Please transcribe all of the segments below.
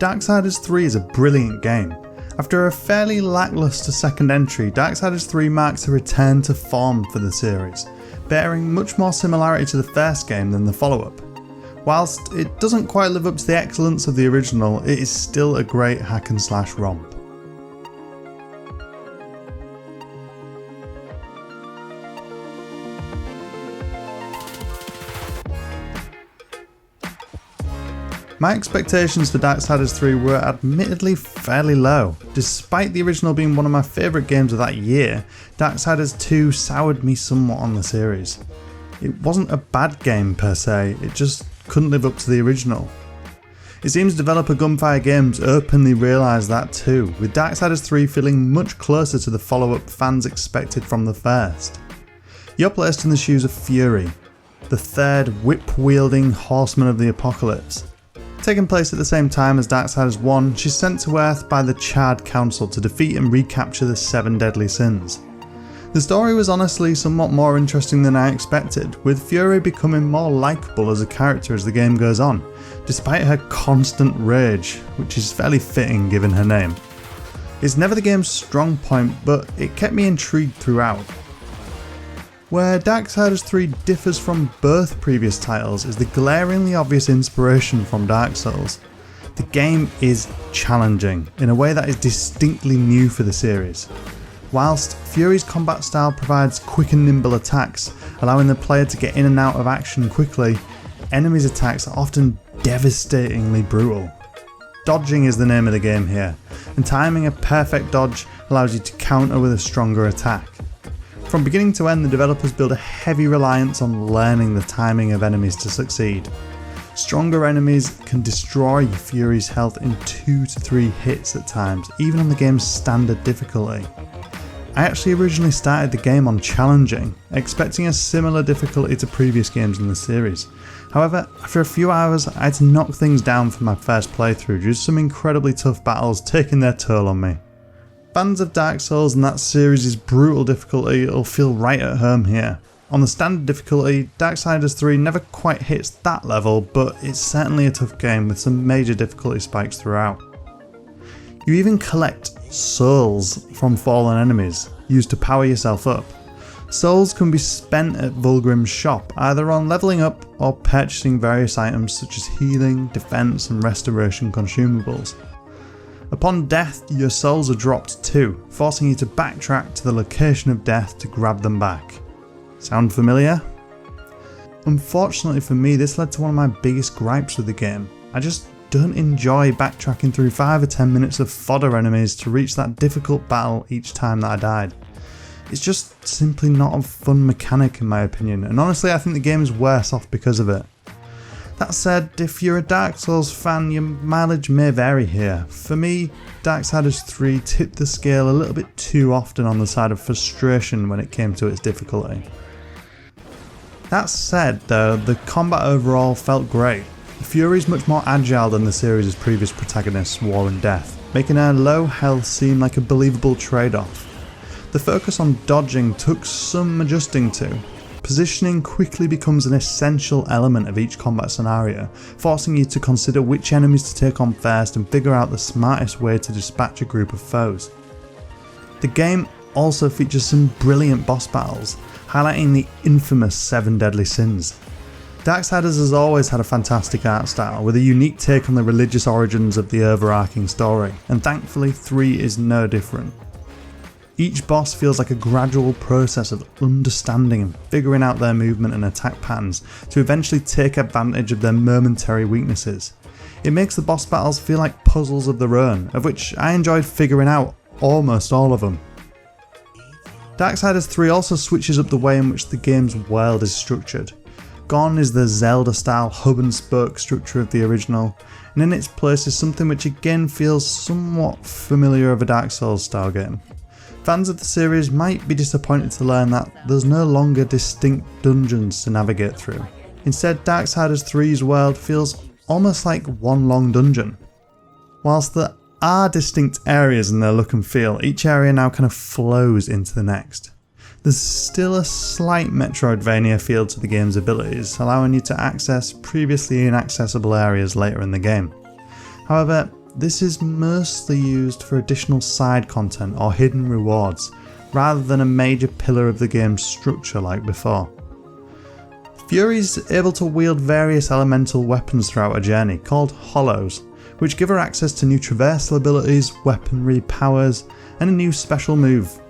Darksiders 3 is a brilliant game. After a fairly lacklustre second entry, Darksiders 3 marks a return to form for the series, bearing much more similarity to the first game than the follow-up. Whilst it doesn't quite live up to the excellence of the original, it is still a great hack and slash romp. My expectations for Darksiders 3 were admittedly fairly low. Despite the original being one of my favourite games of that year, Darksiders 2 soured me somewhat on the series. It wasn't a bad game per se, it just couldn't live up to the original. It seems developer Gunfire Games openly realised that too, with Darksiders 3 feeling much closer to the follow-up fans expected from the first. You're placed in the shoes of Fury, the third whip-wielding horseman of the apocalypse. Taking place at the same time as Darksiders 1, she's sent to Earth by the Charred Council to defeat and recapture the 7 deadly sins. The story was honestly somewhat more interesting than I expected, with Fury becoming more likeable as a character as the game goes on, despite her constant rage, which is fairly fitting given her name. It's never the game's strong point, but it kept me intrigued throughout. Where Darksiders 3 differs from both previous titles is the glaringly obvious inspiration from Dark Souls. The game is challenging, in a way that is distinctly new for the series. Whilst Fury's combat style provides quick and nimble attacks, allowing the player to get in and out of action quickly, enemies' attacks are often devastatingly brutal. Dodging is the name of the game here, and timing a perfect dodge allows you to counter with a stronger attack. From beginning to end, the developers build a heavy reliance on learning the timing of enemies to succeed. Stronger enemies can destroy Fury's health in 2 to 3 hits at times, even on the game's standard difficulty. I actually originally started the game on challenging, expecting a similar difficulty to previous games in the series. However, after a few hours I had to knock things down for my first playthrough due to some incredibly tough battles taking their toll on me. Fans of Dark Souls and that series' brutal difficulty will feel right at home here. On the standard difficulty, Darksiders 3 never quite hits that level, but it's certainly a tough game with some major difficulty spikes throughout. You even collect souls from fallen enemies, used to power yourself up. Souls can be spent at Vulgrim's shop, either on levelling up or purchasing various items such as healing, defense and restoration consumables. Upon death, your souls are dropped too, forcing you to backtrack to the location of death to grab them back. Sound familiar? Unfortunately for me, this led to one of my biggest gripes with the game. I just don't enjoy backtracking through 5 or 10 minutes of fodder enemies to reach that difficult battle each time that I died. It's just simply not a fun mechanic in my opinion, and honestly I think the game is worse off because of it. That said, if you're a Dark Souls fan, your mileage may vary here. For me, Darksiders 3 tipped the scale a little bit too often on the side of frustration when it came to its difficulty. That said though, the combat overall felt great. Fury is much more agile than the series' previous protagonists, War and Death, making her low health seem like a believable trade-off. The focus on dodging took some adjusting to. Positioning quickly becomes an essential element of each combat scenario, forcing you to consider which enemies to take on first and figure out the smartest way to dispatch a group of foes. The game also features some brilliant boss battles, highlighting the infamous 7 deadly sins. Darksiders has always had a fantastic art style, with a unique take on the religious origins of the overarching story, and thankfully 3 is no different. Each boss feels like a gradual process of understanding and figuring out their movement and attack patterns to eventually take advantage of their momentary weaknesses. It makes the boss battles feel like puzzles of their own, of which I enjoyed figuring out almost all of them. Darksiders 3 also switches up the way in which the game's world is structured. Gone is the Zelda-style hub and spoke structure of the original, and in its place is something which again feels somewhat familiar of a Dark Souls style game. Fans of the series might be disappointed to learn that there's no longer distinct dungeons to navigate through. Instead, Darksiders 3's world feels almost like one long dungeon. Whilst there are distinct areas in their look and feel, each area now kind of flows into the next. There's still a slight Metroidvania feel to the game's abilities, allowing you to access previously inaccessible areas later in the game. However, this is mostly used for additional side content or hidden rewards, rather than a major pillar of the game's structure like before. Fury's able to wield various elemental weapons throughout her journey, called Hollows, which give her access to new traversal abilities, weaponry, powers, and a new special move.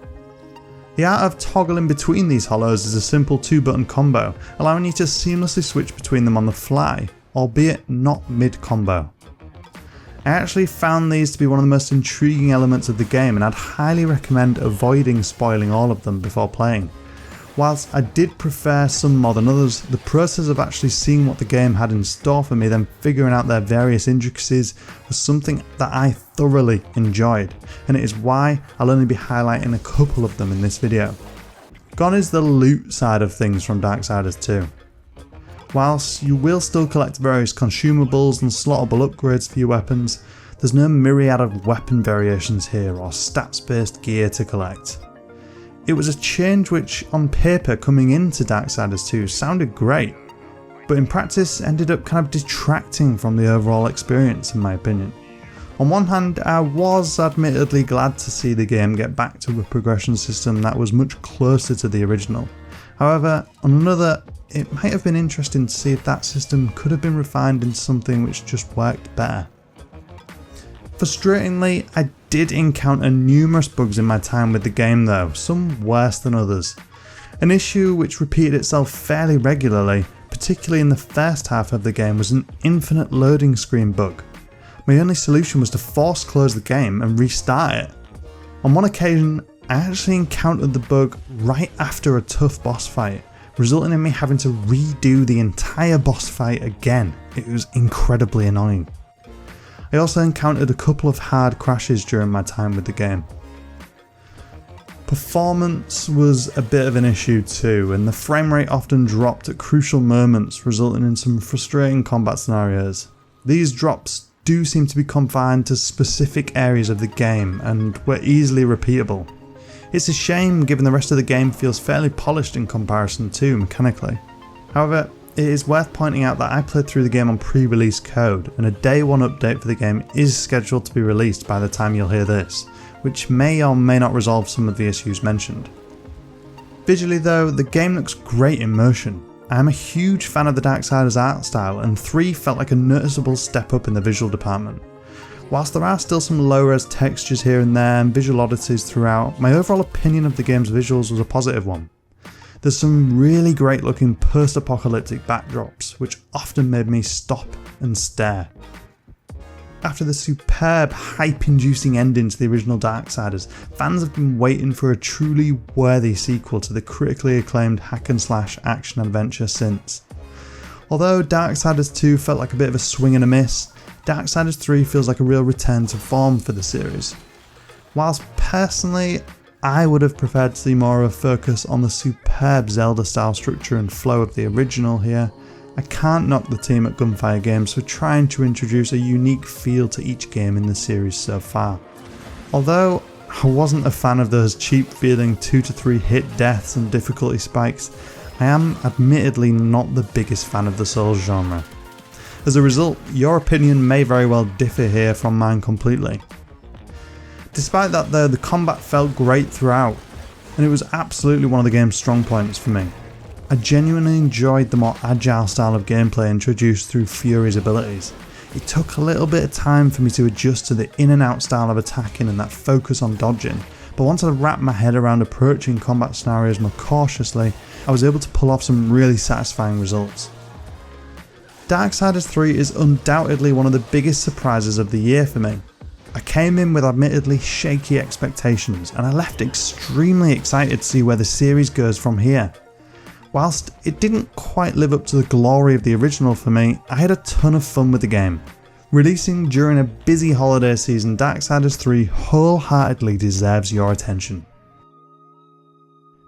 The art of toggling between these hollows is a simple 2-button combo, allowing you to seamlessly switch between them on the fly, albeit not mid-combo. I actually found these to be one of the most intriguing elements of the game, and I'd highly recommend avoiding spoiling all of them before playing. Whilst I did prefer some more than others, the process of actually seeing what the game had in store for me, then figuring out their various intricacies, was something that I thoroughly enjoyed, and it is why I'll only be highlighting a couple of them in this video. Gone is the loot side of things from Darksiders 2. Whilst you will still collect various consumables and slottable upgrades for your weapons, there's no myriad of weapon variations here or stats based gear to collect. It was a change which, on paper coming into Darksiders 2, sounded great, but in practice ended up kind of detracting from the overall experience in my opinion. On one hand, I was admittedly glad to see the game get back to a progression system that was much closer to the original. However, on another, it might have been interesting to see if that system could have been refined into something which just worked better. Frustratingly, I did encounter numerous bugs in my time with the game though, some worse than others. An issue which repeated itself fairly regularly, particularly in the first half of the game, was an infinite loading screen bug. My only solution was to force close the game and restart it. On one occasion, I actually encountered the bug right after a tough boss fight, resulting in me having to redo the entire boss fight again. It was incredibly annoying. I also encountered a couple of hard crashes during my time with the game. Performance was a bit of an issue too, and the frame rate often dropped at crucial moments, resulting in some frustrating combat scenarios. These drops do seem to be confined to specific areas of the game and were easily repeatable. It's a shame given the rest of the game feels fairly polished in comparison too mechanically. However, it is worth pointing out that I played through the game on pre-release code, and a day 1 update for the game is scheduled to be released by the time you'll hear this, which may or may not resolve some of the issues mentioned. Visually though, the game looks great in motion. I am a huge fan of the Darksiders art style, and 3 felt like a noticeable step up in the visual department. Whilst there are still some low-res textures here and there and visual oddities throughout, my overall opinion of the game's visuals was a positive one. There's some really great looking post-apocalyptic backdrops, which often made me stop and stare. After the superb, hype-inducing ending to the original Darksiders, fans have been waiting for a truly worthy sequel to the critically acclaimed hack-and-slash action-adventure since. Although Darksiders 2 felt like a bit of a swing and a miss, Darksiders 3 feels like a real return to form for the series. Whilst personally, I would have preferred to see more of a focus on the superb Zelda-style structure and flow of the original here, I can't knock the team at Gunfire Games for trying to introduce a unique feel to each game in the series so far. Although I wasn't a fan of those cheap feeling 2 to 3 hit deaths and difficulty spikes, I am admittedly not the biggest fan of the Souls genre. As a result, your opinion may very well differ here from mine completely. Despite that though, the combat felt great throughout, and it was absolutely one of the game's strong points for me. I genuinely enjoyed the more agile style of gameplay introduced through Fury's abilities. It took a little bit of time for me to adjust to the in and out style of attacking and that focus on dodging, but once I wrapped my head around approaching combat scenarios more cautiously, I was able to pull off some really satisfying results. Darksiders 3 is undoubtedly one of the biggest surprises of the year for me. I came in with admittedly shaky expectations, and I left extremely excited to see where the series goes from here. Whilst it didn't quite live up to the glory of the original for me, I had a ton of fun with the game. Releasing during a busy holiday season, Darksiders 3 wholeheartedly deserves your attention.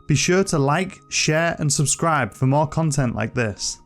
Be sure to like, share and subscribe for more content like this.